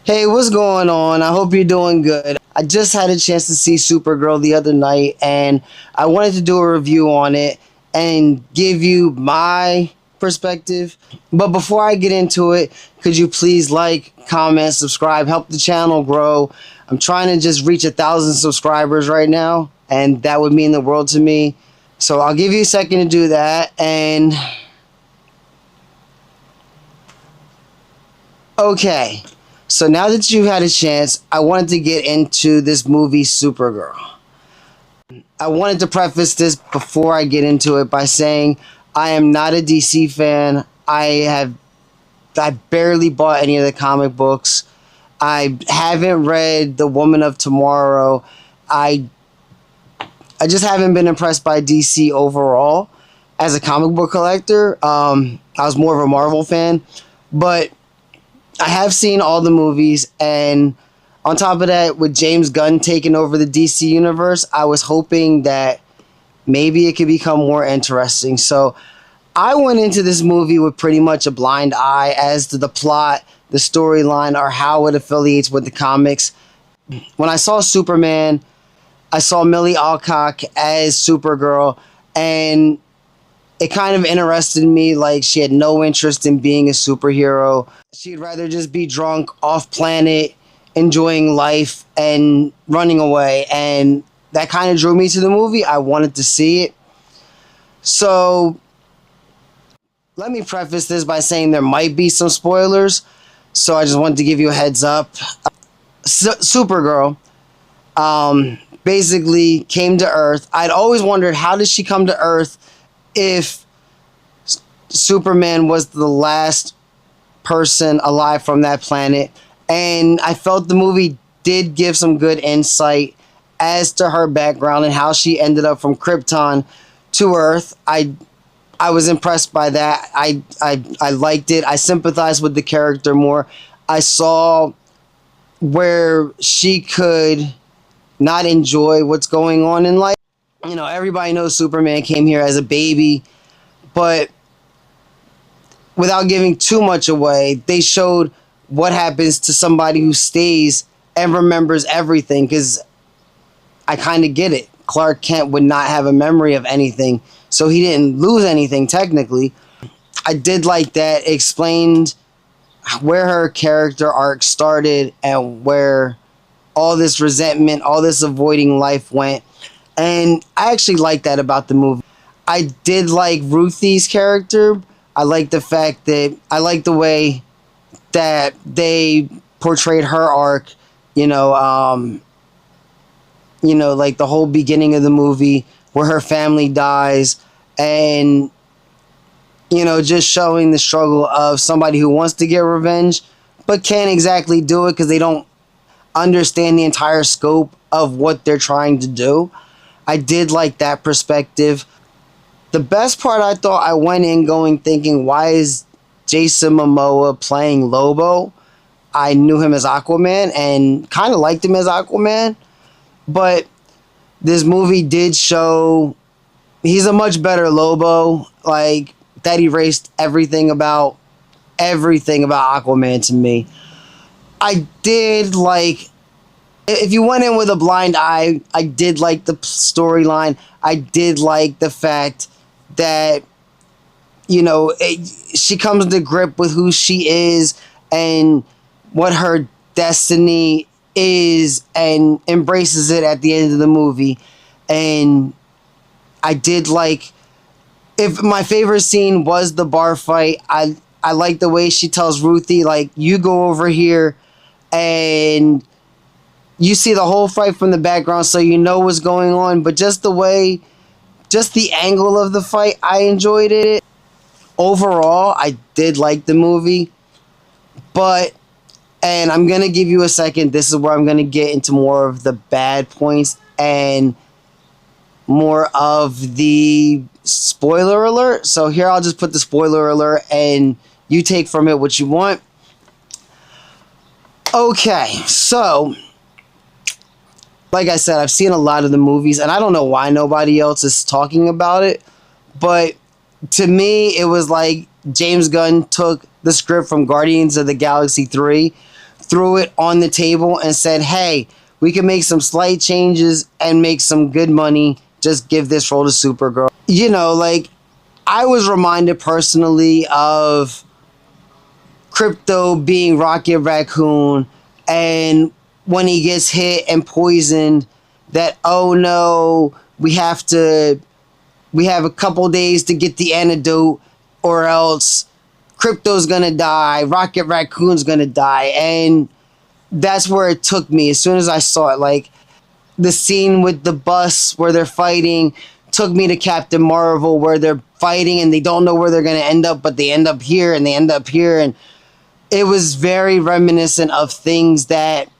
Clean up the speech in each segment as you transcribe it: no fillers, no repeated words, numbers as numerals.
Hey, what's going on? I hope you're doing good. I just had a chance to see Supergirl the other night, and I wanted to do a review on it and give you my perspective. But before I get into it, could you please like, comment, subscribe, help the channel grow? I'm trying to just reach 1,000 subscribers right now, and that would mean the world to me. So I'll give you a second to do that. And okay. So now that you've had a chance, I wanted to get into this movie, Supergirl. I wanted to preface this before I get into it by saying I am not a DC fan. I barely bought any of the comic books. I haven't read The Woman of Tomorrow. I just haven't been impressed by DC overall as a comic book collector. I was more of a Marvel fan, but I have seen all the movies, and on top of that, with James Gunn taking over the DC universe, I was hoping that maybe it could become more interesting. So I went into this movie with pretty much a blind eye as to the plot, the storyline, or how it affiliates with the comics. When I saw Superman, I saw Millie Alcock as Supergirl, and it kind of interested me. Like, she had no interest in being a superhero. She'd rather just be drunk off planet, enjoying life and running away. And that kind of drew me to the movie. I wanted to see it. So let me preface this by saying there might be some spoilers. So I just wanted to give you a heads up. Supergirl basically came to Earth. I'd always wondered, how did she come to Earth if Superman was the last person alive from that planet? And I felt the movie did give some good insight as to her background and how she ended up from Krypton to Earth. I was impressed by that. I liked it. I sympathized with the character more. I saw where she could not enjoy what's going on in life. You know, everybody knows Superman came here as a baby, but without giving too much away, they showed what happens to somebody who stays and remembers everything, because I kind of get it. Clark Kent would not have a memory of anything, so he didn't lose anything technically. I did like that. It explained where her character arc started and where all this resentment, all this avoiding life went. And I actually like that about the movie. I did like Ruthie's character. I like the fact that I like the way that they portrayed her arc. Like the whole beginning of the movie where her family dies, and just showing the struggle of somebody who wants to get revenge but can't exactly do it because they don't understand the entire scope of what they're trying to do. I did like that perspective. The best part, I thought, I went in going thinking, why is Jason Momoa playing Lobo? I knew him as Aquaman and kind of liked him as Aquaman, but this movie did show he's a much better Lobo. Like, that erased everything about Aquaman to me. I did like, if you went in with a blind eye, I did like the storyline. I did like the fact that, she comes to grip with who she is and what her destiny is and embraces it at the end of the movie. And I did like, if my favorite scene was the bar fight, I like the way she tells Ruthie, like, you go over here and you see the whole fight from the background, so you know what's going on. But just the angle of the fight, I enjoyed it. Overall, I did like the movie. And I'm going to give you a second. This is where I'm going to get into more of the bad points and more of the spoiler alert. So here, I'll just put the spoiler alert and you take from it what you want. Okay, so like I said, I've seen a lot of the movies, and I don't know why nobody else is talking about it, but to me, it was like James Gunn took the script from Guardians of the Galaxy 3, threw it on the table and said, hey, we can make some slight changes and make some good money. Just give this role to Supergirl. You know, like, I was reminded personally of Crypto being Rocket Raccoon, and when he gets hit and poisoned, that, oh no, we have a couple days to get the antidote, or else Crypto's gonna die, Rocket Raccoon's gonna die. And that's where it took me as soon as I saw it. Like, the scene with the bus where they're fighting took me to Captain Marvel, where they're fighting and they don't know where they're gonna end up, but they end up here and they end up here. And it was very reminiscent of things that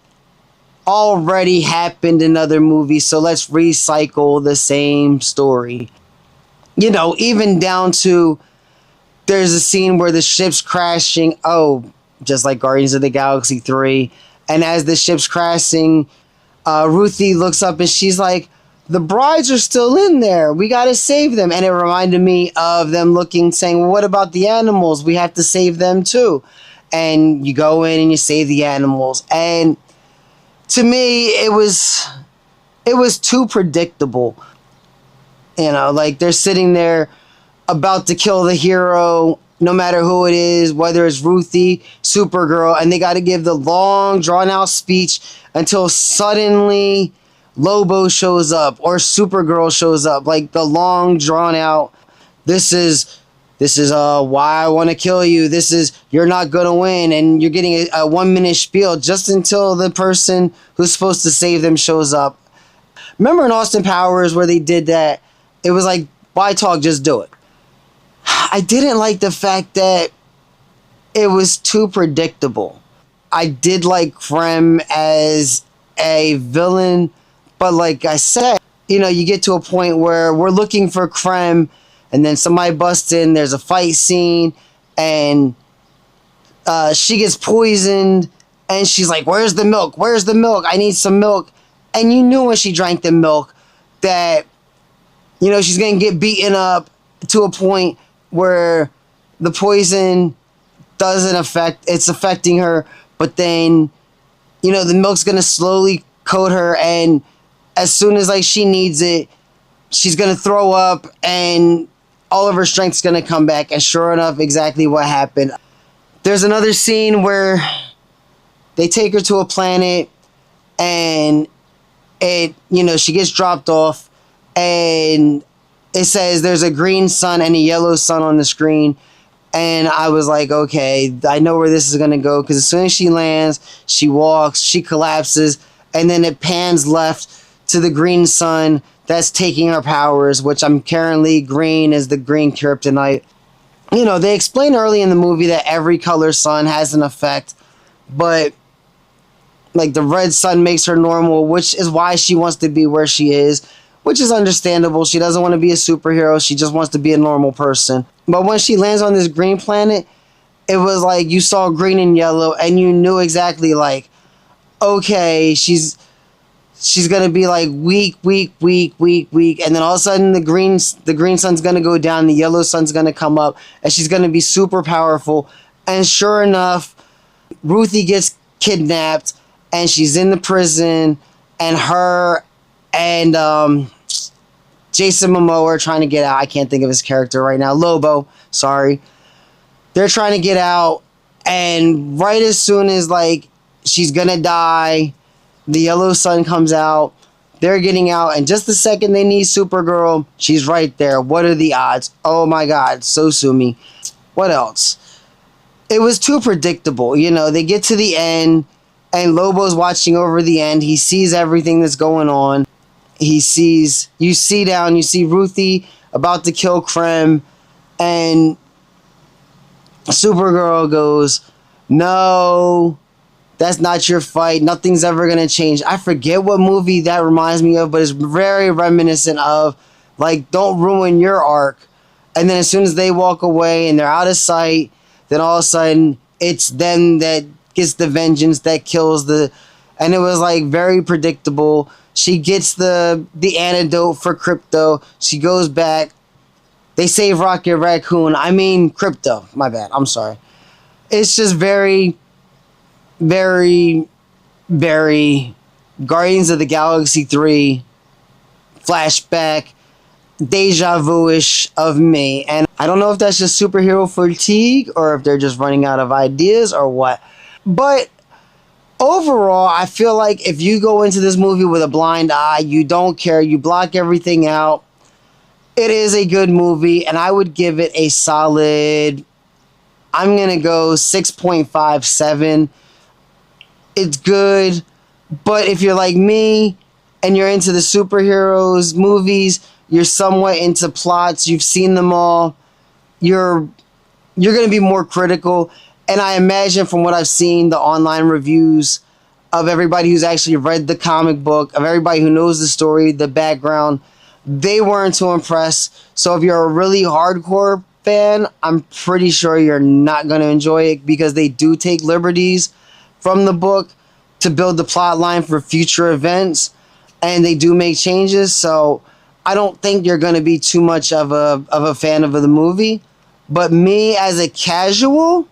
already happened in other movies, so let's recycle the same story. You know, even down to, there's a scene where the ship's crashing, just like Guardians of the Galaxy 3, and as the ship's crashing, Ruthie looks up and she's like, the brides are still in there, we gotta save them. And it reminded me of them looking, saying, well, what about the animals? We have to save them too. And you go in and you save the animals. And to me, it was too predictable. You know, like, they're sitting there about to kill the hero, no matter who it is, whether it's Ruthie, Supergirl, and they got to give the long, drawn-out speech until suddenly Lobo shows up or Supergirl shows up. Like, the long, drawn-out, this is why I want to kill you. This is, you're not going to win. And you're getting a 1-minute spiel just until the person who's supposed to save them shows up. Remember in Austin Powers where they did that? It was like, why talk, just do it. I didn't like the fact that it was too predictable. I did like Krem as a villain, but like I said, you know, you get to a point where we're looking for Krem, and then somebody busts in, there's a fight scene, and she gets poisoned, and she's like, where's the milk? Where's the milk? I need some milk. And you knew when she drank the milk that, you know, she's going to get beaten up to a point where the poison doesn't it's affecting her, but then, you know, the milk's going to slowly coat her, and as soon as, like, she needs it, she's going to throw up, and all of her strength's going to come back. And sure enough, exactly what happened. There's another scene where they take her to a planet, and you know, she gets dropped off, and it says there's a green sun and a yellow sun on the screen. And I was like, okay, I know where this is going to go, because as soon as she lands, she walks, she collapses, and then it pans left to the green sun that's taking her powers, which I'm currently green as the green kryptonite. You know, they explain early in the movie that every color sun has an effect, but like the red sun makes her normal, which is why she wants to be where she is, which is understandable. She doesn't want to be a superhero, she just wants to be a normal person. But when she lands on this green planet, it was like you saw green and yellow, and you knew exactly, like, okay, she's gonna be like weak, and then all of a sudden the green sun's gonna go down, the yellow sun's gonna come up, and she's gonna be super powerful. And sure enough, Ruthie gets kidnapped, and she's in the prison, and her and Jason Momoa are trying to get out. I can't think of his character right now. Lobo, sorry. They're trying to get out, and right as soon as, like, she's gonna die, the yellow sun comes out, they're getting out, and just the second they need Supergirl, she's right there. What are the odds? Oh my god, so sue me. What else? It was too predictable. You know, they get to the end, and Lobo's watching over the end. He sees everything that's going on. You see Ruthie about to kill Krem, and Supergirl goes, no, that's not your fight. Nothing's ever going to change. I forget what movie that reminds me of, but it's very reminiscent of, like, don't ruin your arc. And then as soon as they walk away and they're out of sight, then all of a sudden it's them that gets the vengeance that kills the... And it was, like, very predictable. She gets the antidote for Crypto. She goes back. They save Rocket Raccoon. I mean, Crypto. My bad. I'm sorry. It's just very... very, very Guardians of the Galaxy 3 flashback, deja vu-ish of me. And I don't know if that's just superhero fatigue or if they're just running out of ideas or what. But overall, I feel like if you go into this movie with a blind eye, you don't care, you block everything out, it is a good movie, and I would give it a solid, I'm going to go 6.57. It's good, but if you're like me and you're into the superheroes movies, you're somewhat into plots, you've seen them all, you're going to be more critical. And I imagine from what I've seen, the online reviews of everybody who's actually read the comic book, of everybody who knows the story, the background, they weren't too impressed. So if you're a really hardcore fan, I'm pretty sure you're not going to enjoy it, because they do take liberties from the book to build the plot line for future events, and they do make changes. So I don't think you're going to be too much of a fan of the movie. But me, as a casual,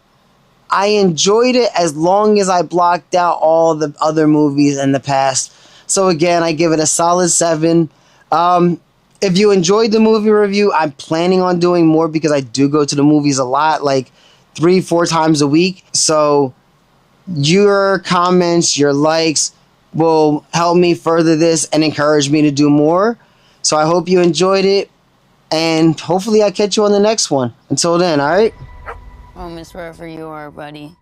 I enjoyed it as long as I blocked out all the other movies in the past. So again, I give it a solid 7. If you enjoyed the movie review, I'm planning on doing more, because I do go to the movies a lot, like 3-4 times a week. So your comments, your likes will help me further this and encourage me to do more. So I hope you enjoyed it, and hopefully I'll catch you on the next one. Until then, all right? Moments wherever you are, buddy.